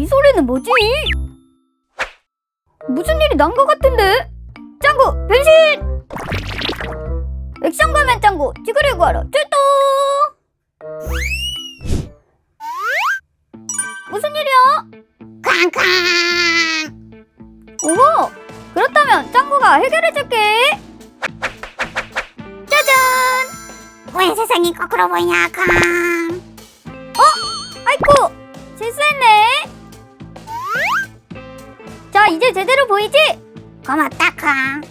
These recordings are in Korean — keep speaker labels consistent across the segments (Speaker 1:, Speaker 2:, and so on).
Speaker 1: 이 소리는 뭐지? 무슨 일이 난 것 같은데? 짱구 변신! 액션 가면 짱구 지구를 구하러 출동! 무슨 일이야?
Speaker 2: 쾅쾅.
Speaker 1: 오호! 그렇다면 짱구가 해결해줄게! 짜잔!
Speaker 2: 왜 세상이 거꾸로 보이냐? 쾅.
Speaker 1: 아이쿠! 실수했네! 자, 이제 제대로 보이지?
Speaker 2: 고맙다. 쾅.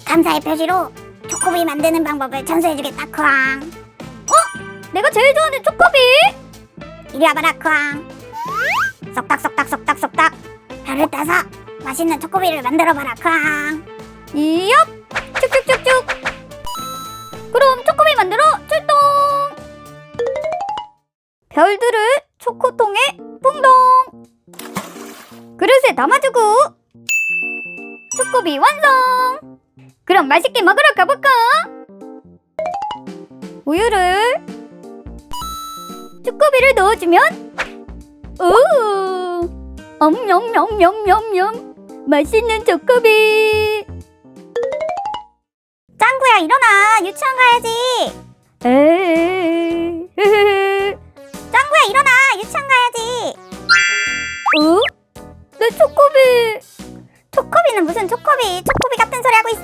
Speaker 2: 감사의 표시로 초코비 만드는 방법을 전수해주겠다. 쾅.
Speaker 1: 내가 제일 좋아하는 초코비!
Speaker 2: 이리 와봐라. 쾅. 쏙닥쏙닥 별을 따서 맛있는 초코비를 만들어봐라. 쾅.
Speaker 1: 이얍! 쭉쭉쭉쭉! 그럼 초코비 만들어 출동! 별들을 초코통에 퐁동! 그릇에 담아주고 초코비 완성! 그럼 맛있게 먹으러 가볼까? 우유를 초코비를 넣어주면 오! 엄냠냠냠냠냠 맛있는 초코비!
Speaker 2: 짱구야, 일어나. 유치원 가야지.
Speaker 1: 에이,
Speaker 2: 짱구야, 일어나. 유치원 가야지.
Speaker 1: 어? 내 초코비!
Speaker 2: 초코비는 무슨 초코비? 초코비 같은 소리 하고 있어.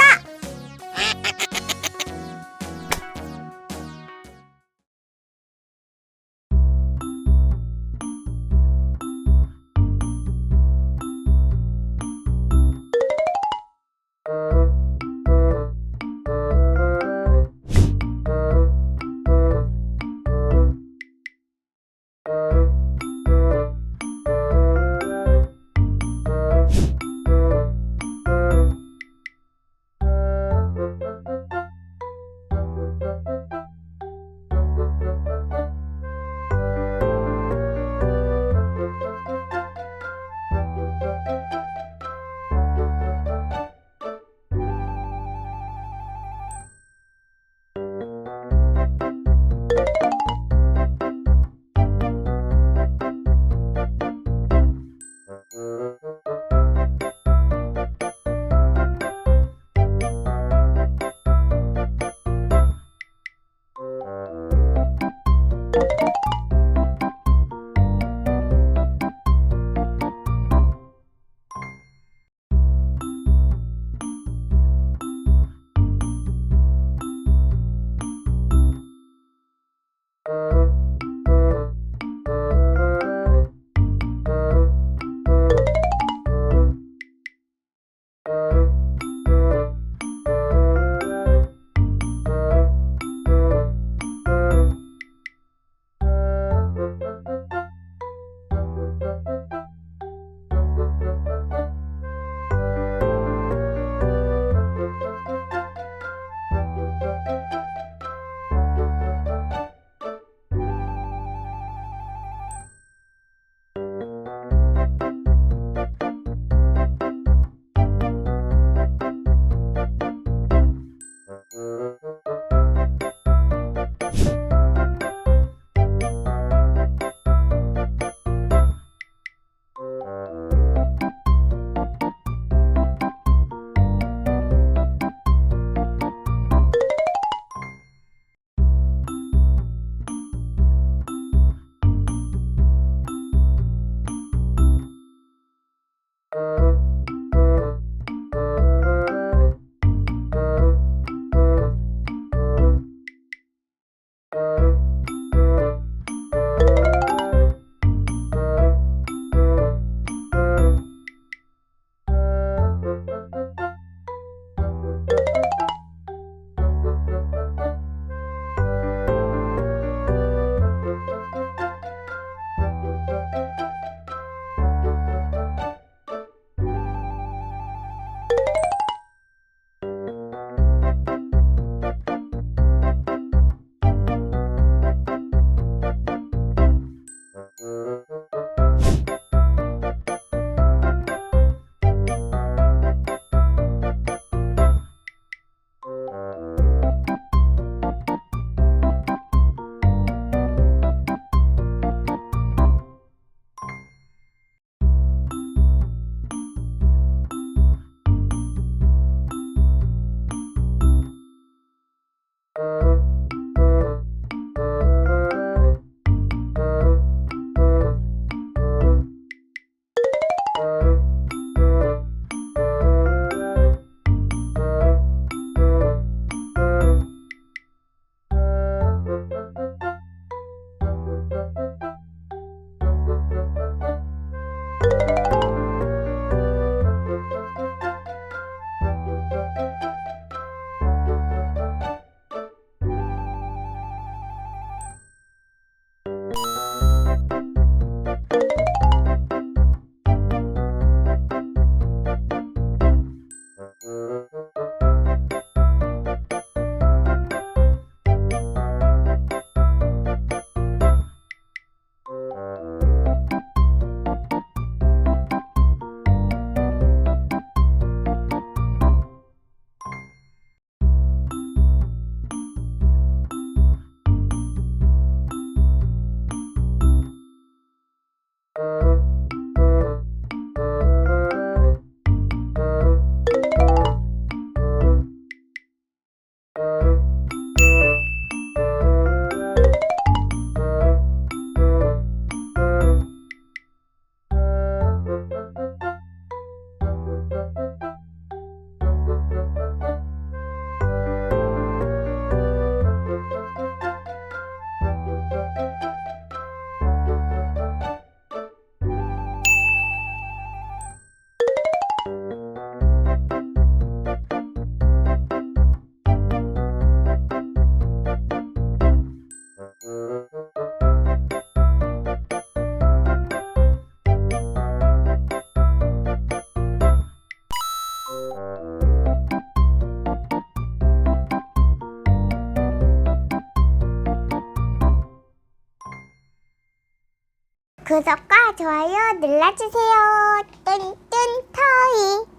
Speaker 2: 구독과 좋아요 눌러주세요. 뚠뚠토이.